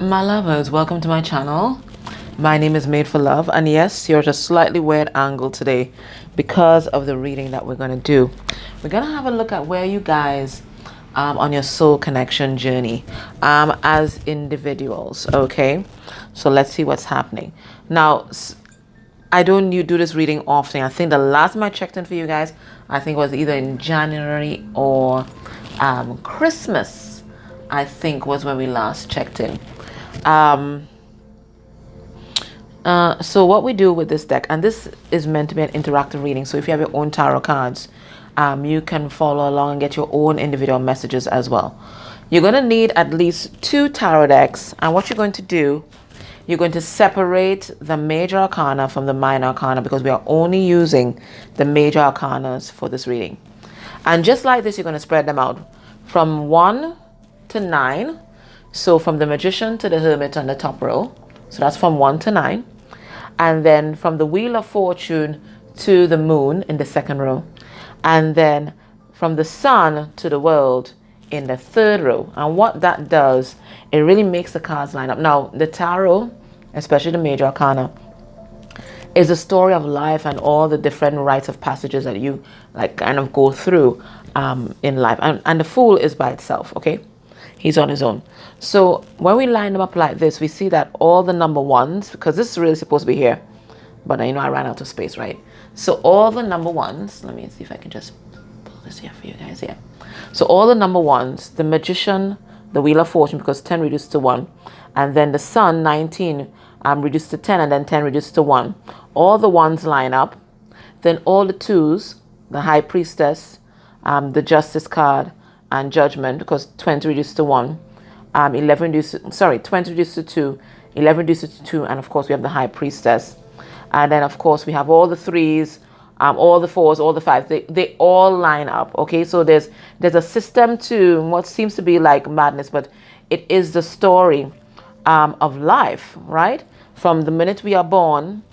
My lovers, welcome to my channel. My name is Made for Love, and yes, you're at a slightly weird angle today because of the reading that we're going to do. We're going to have a look at where you guys on your soul connection journey as individuals, okay? So let's see what's happening. Now, I don't do this reading often. I think the last time I checked in for you guys, I think it was either in January or Christmas, I think was when we last checked in. So what we do with this deck, and this is meant to be an interactive reading, so if you have your own tarot cards, you can follow along and get your own individual messages as well. You're going to need at least 2 tarot decks, and what you're going to do, you're going to separate the major arcana from the minor arcana, because we are only using the major arcanas for this reading. And just like this, you're going to spread them out from 1 to 9. So from the Magician to the Hermit on the top row. So that's from 1 to 9. And then from the Wheel of Fortune to the Moon in the second row. And then from the Sun to the World in the third row. And what that does, it really makes the cards line up. Now, the tarot, especially the major arcana, is a story of life and all the different rites of passages that you like kind of go through in life. And the Fool is by itself, okay? He's on his own. So when we line them up like this, we see that all the number ones, because this is really supposed to be here, but I ran out of space, right? So all the number ones, let me see if I can just pull this here for you guys here. So all the number ones, the Magician, the Wheel of Fortune, because 10 reduced to 1, and then the Sun, 19, reduced to 10, and then 10 reduced to 1. All the ones line up. Then all the 2s, the High Priestess, the Justice card, and Judgment, because 20 reduced to 1, 11 reduced, 20 reduced to 2, 11 reduced to 2, and of course we have the High Priestess. And then of course we have all the 3s, all the 4s, all the 5s. They all line up, okay? So there's a system to what seems to be like madness, but it is the story of life, right? From the minute we are born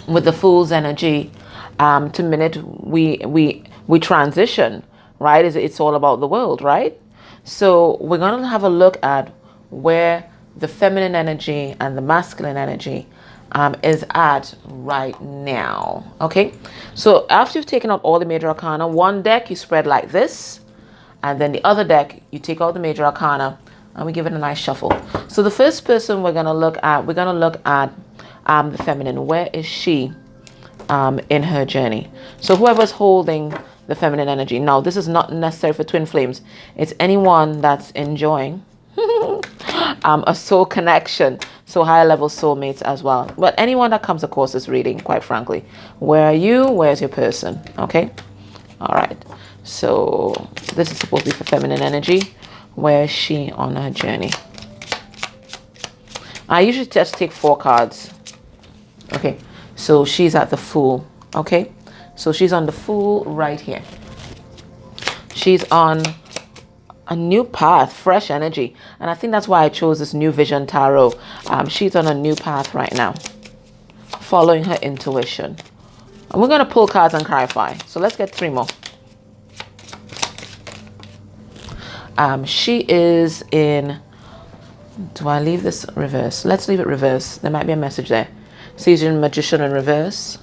with the Fool's energy to minute we transition, right? It's all about the world, right? So we're going to have a look at where the feminine energy and the masculine energy is at right now, okay? So after you've taken out all the major arcana, one deck you spread like this, and then the other deck you take out the major arcana and we give it a nice shuffle. So the first person we're going to look at, the feminine. Where is she in her journey? So whoever's holding the feminine energy. Now, this is not necessary for twin flames. It's anyone that's enjoying a soul connection. So higher level soulmates as well. But anyone that comes across this reading, quite frankly. Where are you? Where's your person? Okay. All right. So this is supposed to be for feminine energy. Where is she on her journey? I usually just take 4 cards. Okay. So she's at the Fool. Okay. So she's on the Fool right here. She's on a new path, fresh energy. And I think that's why I chose this New Vision Tarot. She's on a new path right now, following her intuition. And we're going to pull cards and clarify. So let's get 3 more. She is in... Do I leave this reverse? Let's leave it reverse. There might be a message there. She's in Magician in reverse.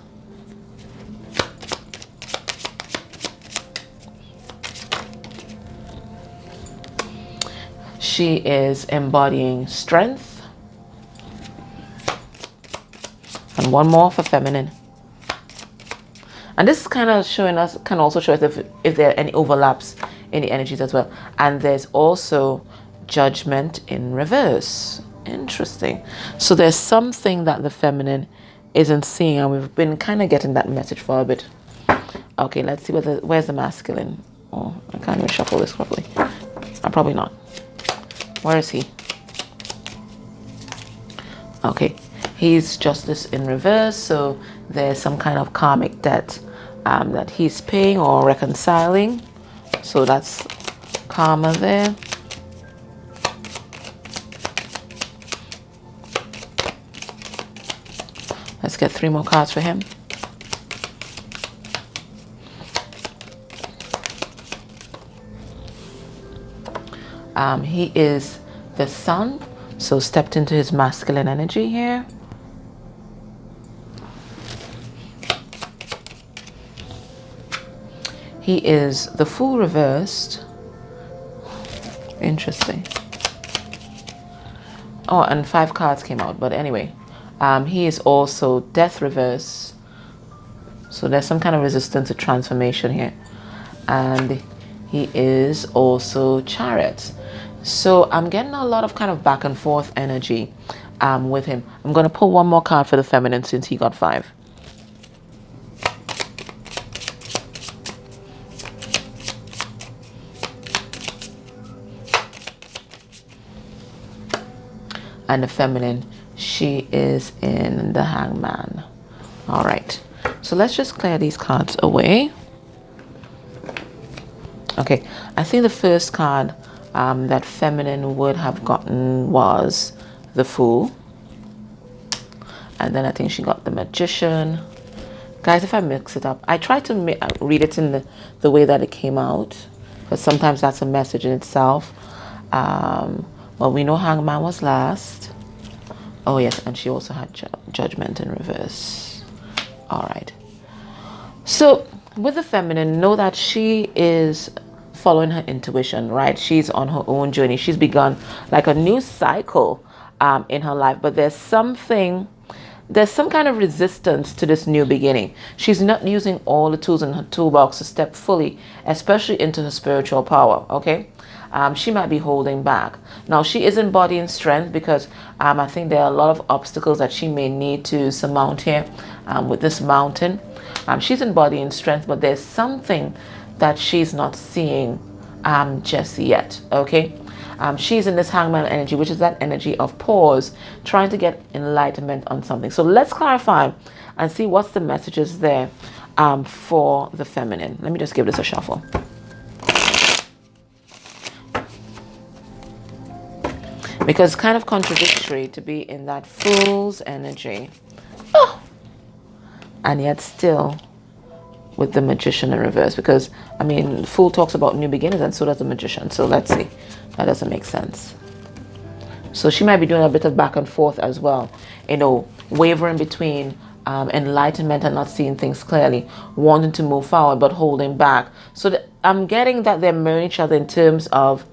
She is embodying strength. And one more for feminine. And this is kind of showing us, can also show us if there are any overlaps in the energies as well. And there's also Judgment in reverse. Interesting. So there's something that the feminine isn't seeing, and we've been kind of getting that message for a bit. Okay, let's see where's the masculine. Oh, I can't even shuffle this properly. Probably not. Where is he? Okay, he's Justice in reverse, so there's some kind of karmic debt that he's paying or reconciling. So that's karma there. Let's get 3 more cards for him. He is the Sun. So stepped into his masculine energy here. He is the Fool reversed. Interesting. Oh, and 5 cards came out, but anyway. He is also Death reverse. So there's some kind of resistance to transformation here. And he is also Chariot. So I'm getting a lot of kind of back and forth energy with him. I'm going to pull one more card for the feminine since he got 5. And the feminine, she is in the Hangman. All right. So let's just clear these cards away. Okay. I think the first card that feminine would have gotten was the Fool. And then I think she got the Magician. Guys, if I mix it up, I try to read it in the way that it came out, because sometimes that's a message in itself. Well, we know Hangman was last. Oh yes, and she also had Judgment in reverse. All right. So with the feminine, know that she is following her intuition, right? She's on her own journey. She's begun like a new cycle in her life, but there's some kind of resistance to this new beginning. She's not using all the tools in her toolbox to step fully, especially into her spiritual power, okay? She might be holding back. Now, she is embodying strength because I think there are a lot of obstacles that she may need to surmount here with this mountain. She's embodying strength, but there's something that she's not seeing just yet, okay? She's in this Hangman energy, which is that energy of pause, trying to get enlightenment on something. So let's clarify and see what's the messages there for the feminine. Let me just give this a shuffle. Because it's kind of contradictory to be in that Fool's energy. Oh! And yet still with the Magician in reverse. Because, I mean, Fool talks about new beginnings and so does the Magician. So let's see. That doesn't make sense. So she might be doing a bit of back and forth as well. You know, wavering between enlightenment and not seeing things clearly. Wanting to move forward but holding back. So I'm getting that they're mirroring each other in terms of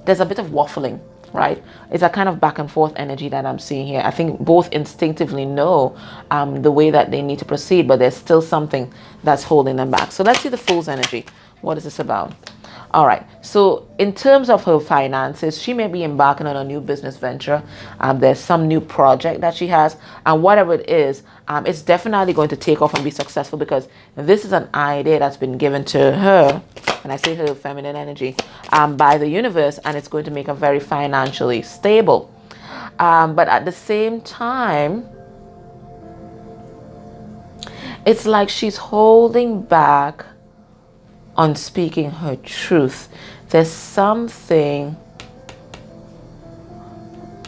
there's a bit of waffling. Right? It's a kind of back and forth energy that I'm seeing here. I think both instinctively know the way that they need to proceed, but there's still something that's holding them back. So let's see the Fool's energy. What is this about? All right. So in terms of her finances, she may be embarking on a new business venture. There's some new project that she has, and whatever it is, it's definitely going to take off and be successful because this is an idea that's been given to her. And I say her feminine energy, by the universe, and it's going to make her very financially stable. But at the same time, it's like she's holding back on speaking her truth. There's something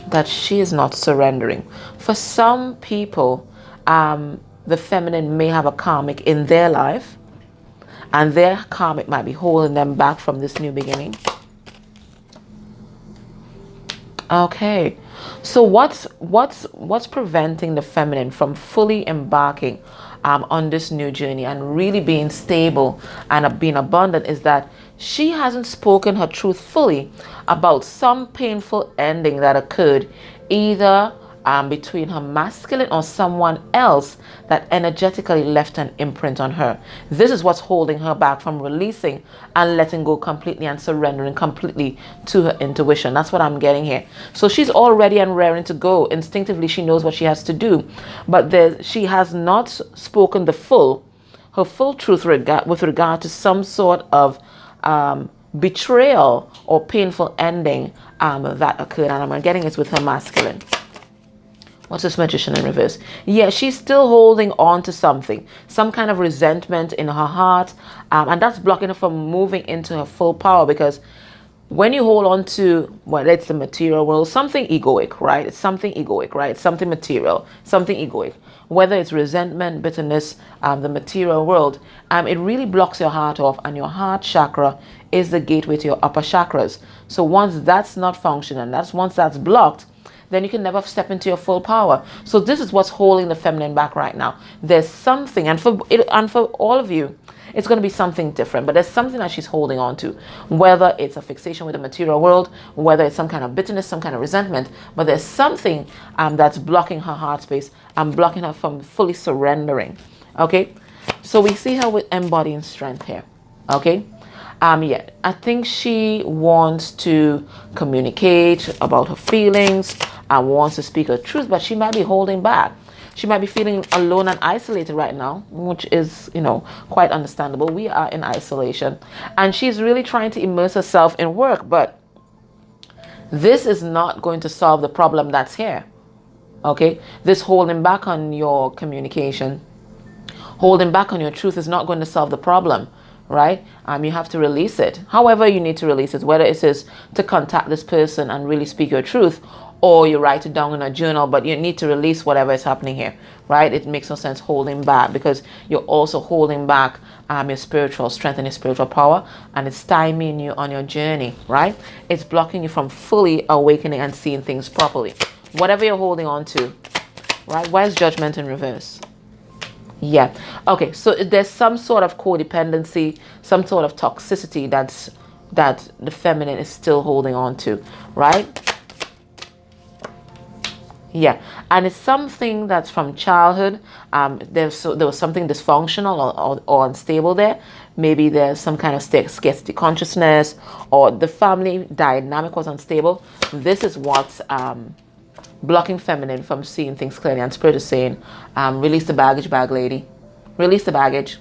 that she is not surrendering. For some people, the feminine may have a karmic in their life, and their karmic might be holding them back from this new beginning. Okay, so what's preventing the feminine from fully embarking on this new journey and really being stable and being abundant is that she hasn't spoken her truth fully about some painful ending that occurred either between her masculine or someone else that energetically left an imprint on her. This is what's holding her back from releasing and letting go completely and surrendering completely to her intuition. That's what I'm getting here. So she's all ready and raring to go. Instinctively, she knows what she has to do, but she has not spoken her full truth with regard to some sort of betrayal or painful ending that occurred. And I'm getting it with her masculine. What's this Magician in reverse? Yeah, she's still holding on to something, some kind of resentment in her heart, and that's blocking her from moving into her full power. Because when you hold on to, well, it's the material world, something egoic, right? It's something egoic, right? It's something material, something egoic. Whether it's resentment, bitterness, the material world, it really blocks your heart off, and your heart chakra is the gateway to your upper chakras. So once that's not functioning, once that's blocked, then you can never step into your full power. So this is what's holding the feminine back right now. There's something, and for all of you, it's going to be something different, but there's something that she's holding on to, whether it's a fixation with the material world, whether it's some kind of bitterness, some kind of resentment, but there's something that's blocking her heart space and blocking her from fully surrendering. Okay, so we see her with embodying strength here. Okay, yeah, I think she wants to communicate about her feelings and wants to speak her truth, but she might be holding back. She might be feeling alone and isolated right now, which is, quite understandable. We are in isolation. And she's really trying to immerse herself in work, but this is not going to solve the problem that's here. Okay? This holding back on your communication, holding back on your truth is not going to solve the problem, right? You have to release it. However you need to release it, whether it is to contact this person and really speak your truth, or you write it down in a journal, but you need to release whatever is happening here, right? It makes no sense holding back, because you're also holding back your spiritual strength and your spiritual power, and it's stymieing you on your journey, right? It's blocking you from fully awakening and seeing things properly. Whatever you're holding on to, right? Why is Judgment in reverse? Yeah. Okay, so there's some sort of codependency, some sort of toxicity that the feminine is still holding on to, right? Yeah, and it's something that's from childhood. There was something dysfunctional or unstable there. Maybe there's some kind of scarcity consciousness, or the family dynamic was unstable. This is what's blocking feminine from seeing things clearly. And Spirit is saying, release the baggage bag, lady. Release the baggage.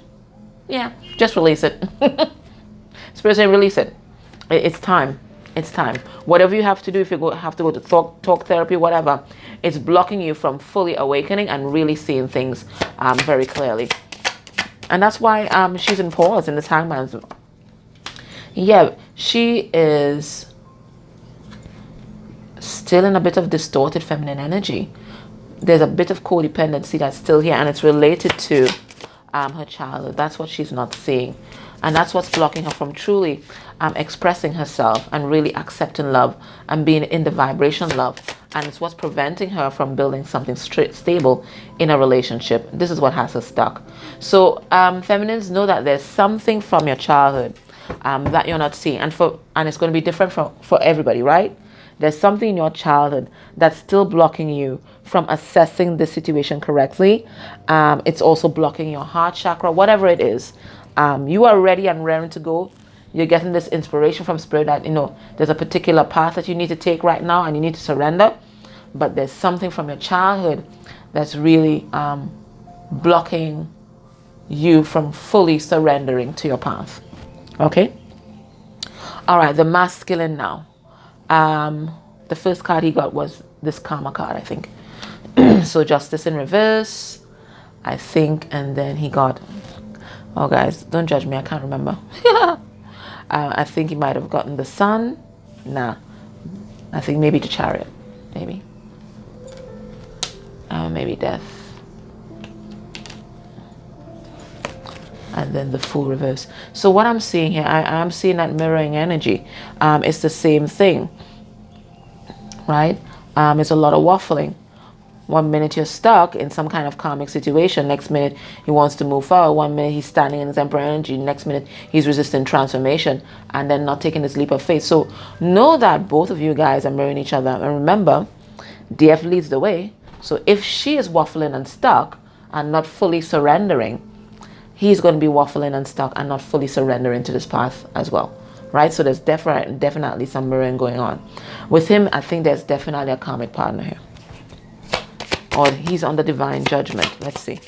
Yeah, just release it. Spirit is saying, release it. It's time. It's time. Whatever you have to do, if you have to go to talk therapy, whatever, it's blocking you from fully awakening and really seeing things very clearly. And that's why she's in pause in this Hangman's. Yeah, she is still in a bit of distorted feminine energy. There's a bit of codependency that's still here, and it's related to her childhood. That's what she's not seeing. And that's what's blocking her from truly expressing herself and really accepting love and being in the vibration love. And it's what's preventing her from building something stable in a relationship. This is what has her stuck. So feminines, know that there's something from your childhood that you're not seeing. And it's going to be different for everybody, right? There's something in your childhood that's still blocking you from assessing the situation correctly. It's also blocking your heart chakra, whatever it is. You are ready and raring to go. You're getting this inspiration from Spirit that, there's a particular path that you need to take right now and you need to surrender. But there's something from your childhood that's really blocking you from fully surrendering to your path. Okay? All right, the masculine now. The first card he got was this Karma card, I think. So Justice in reverse, I think, and then he got... Oh, guys, don't judge me. I can't remember. I think he might have gotten the Sun. Nah. I think maybe the Chariot. Maybe. Maybe Death. And then the Fool reverse. So what I'm seeing here, I'm seeing that mirroring energy. It's the same thing. Right? It's a lot of waffling. 1 minute you're stuck in some kind of karmic situation. Next minute he wants to move forward. 1 minute he's standing in his Emperor energy. Next minute he's resisting transformation and then not taking this leap of faith. So know that both of you guys are mirroring each other. And remember, DF leads the way. So if she is waffling and stuck and not fully surrendering, he's going to be waffling and stuck and not fully surrendering to this path as well. Right? So there's definitely some mirroring going on. With him, I think there's definitely a karmic partner here. Or he's under divine judgment. Let's see.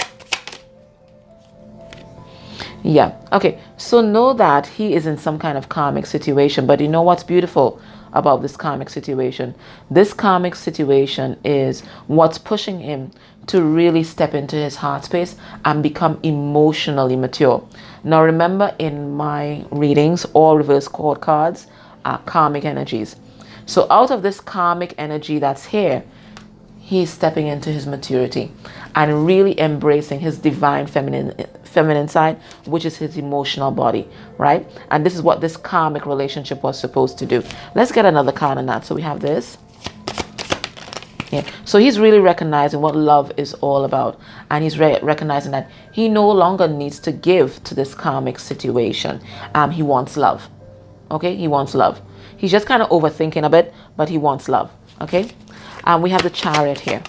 Yeah. Okay. So know that he is in some kind of karmic situation. But you know what's beautiful about this karmic situation? This karmic situation is what's pushing him to really step into his heart space and become emotionally mature. Now remember, in my readings, all reverse chord cards are karmic energies. So out of this karmic energy that's here, he's stepping into his maturity and really embracing his divine feminine side, which is his emotional body, right? And this is what this karmic relationship was supposed to do. Let's get another card on that. So we have this. Yeah. So he's really recognizing what love is all about. And he's recognizing that he no longer needs to give to this karmic situation. He wants love. Okay. He wants love. He's just kind of overthinking a bit, but he wants love. Okay. We have the Chariot here.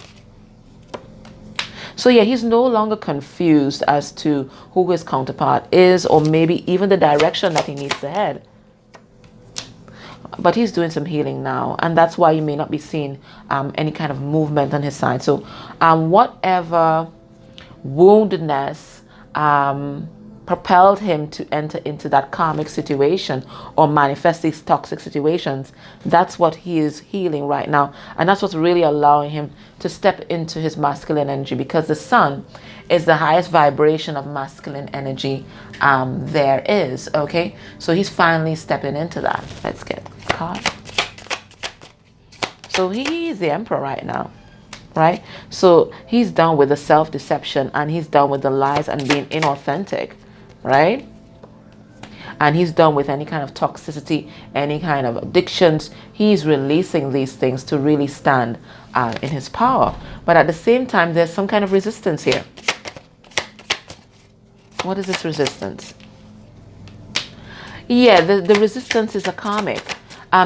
So yeah, he's no longer confused as to who his counterpart is, or maybe even the direction that he needs to head. But he's doing some healing now, and that's why you may not be seeing any kind of movement on his side. So whatever woundedness propelled him to enter into that karmic situation or manifest these toxic situations, that's what he is healing right now. And that's what's really allowing him to step into his masculine energy, because the sun is the highest vibration of masculine energy there is. Okay, so he's finally stepping into that. Let's get a card. So he is the Emperor right now, right? So he's done with the self-deception, and he's done with the lies and being inauthentic, right? And he's done with any kind of toxicity, any kind of addictions. He's releasing these things to really stand in his power. But at the same time, there's some kind of resistance here. What is this resistance? Yeah, the resistance is a karmic.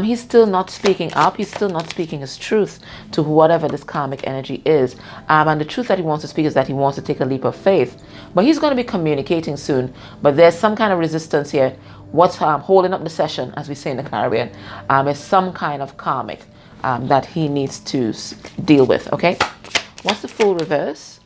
He's still not speaking up. He's still not speaking his truth to whatever this karmic energy is. And the truth that he wants to speak is that he wants to take a leap of faith. But he's going to be communicating soon. But there's some kind of resistance here. What's holding up the session, as we say in the Caribbean, is some kind of karmic that he needs to deal with. Okay? What's the Fool reverse?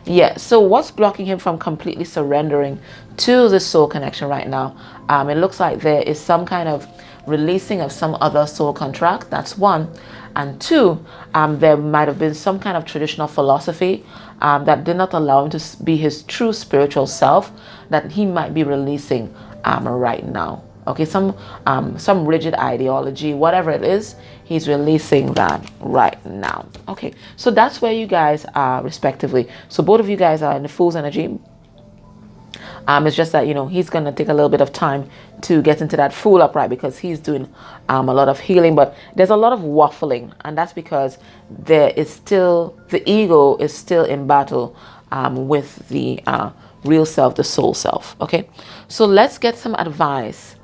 Yeah, so what's blocking him from completely surrendering to the soul connection right now? It looks like there is some kind of releasing of some other soul contract. That's one. And two, there might have been some kind of traditional philosophy that did not allow him to be his true spiritual self, that he might be releasing right now. Okay, some rigid ideology, whatever it is, he's releasing that right now. Okay, so that's where you guys are respectively. So both of you guys are in the Fool's energy. It's just that, you know, he's going to take a little bit of time to get into that Fool upright, because he's doing a lot of healing, but there's a lot of waffling, and that's because there is still, the ego is still in battle with the real self, the soul self. Okay, so let's get some advice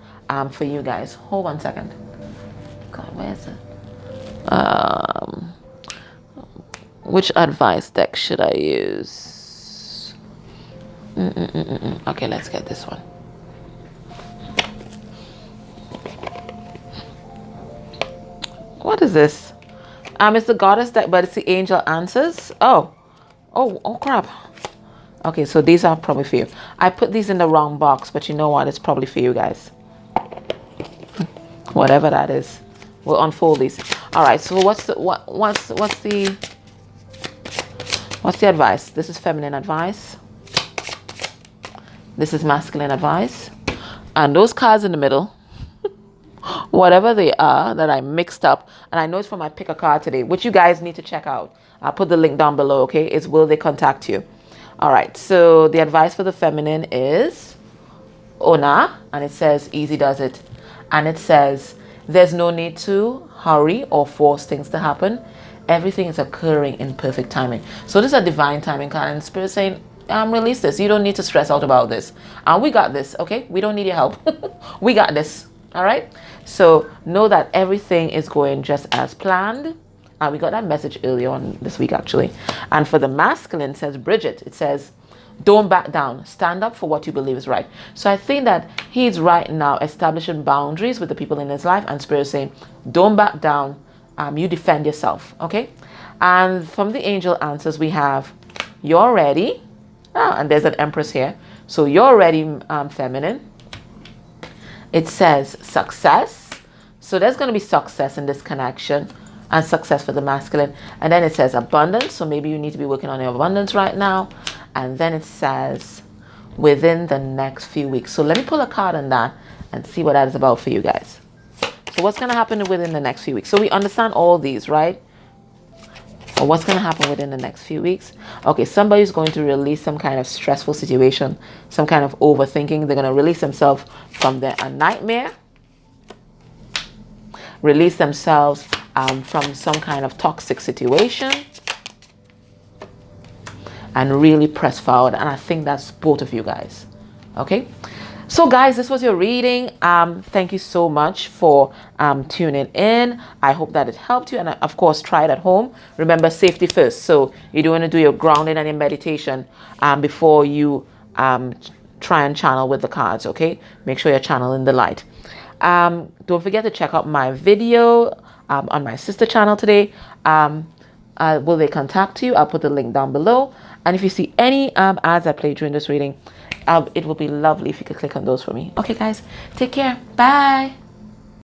for you guys. Hold one second. God, where is it? Which advice deck should I use? Okay, let's get this one. What is this? It's the Goddess deck, but it's the Angel Answers. Oh crap. Okay, so these are probably for you. I put these in the wrong box, but you know what? It's probably for you guys. Whatever that is, we'll unfold these. All right. So what's the advice? This is feminine advice. This is masculine advice. And those cards in the middle, whatever they are that I mixed up, and I know it's from my pick a card today, which you guys need to check out. I'll put the link down below. Okay, it's Will They Contact You? All right. So the advice for the feminine is Ona, and it says easy does it. And it says, there's no need to hurry or force things to happen. Everything is occurring in perfect timing. So this is a divine timing card, and Spirit saying, release this. You don't need to stress out about this. And we got this, okay? We don't need your help. We got this, all right? So know that everything is going just as planned. We got that message earlier on this week, actually. And for the masculine, says Bridget, it says, don't back down. Stand up for what you believe is right. So I think that he's right now establishing boundaries with the people in his life, and Spirit saying, don't back down. You defend yourself, okay? And from the Angel Answers, we have, you're ready. And there's an Empress here. So you're ready, feminine. It says success. So there's going to be success in this connection, and success for the masculine. And then it says abundance. So maybe you need to be working on your abundance right now. And then it says within the next few weeks. So let me pull a card on that and see what that is about for you guys. So what's going to happen within the next few weeks? So we understand all these, right? Or what's going to happen within the next few weeks? Okay, somebody's going to release some kind of stressful situation, some kind of overthinking. They're going to release themselves from a nightmare, release themselves from some kind of toxic situation and really press forward. And I think that's both of you guys. Okay. So guys, this was your reading. Thank you so much for tuning in. I hope that it helped you. And of course, try it at home. Remember, safety first. So you do want to do your grounding and your meditation before you try and channel with the cards. Okay. Make sure you're channeling the light. Don't forget to check out my video on my sister channel today. Will they contact you? I'll put the link down below. And if you see any ads I play during this reading, it will be lovely if you could click on those for me. Okay, guys, take care. Bye.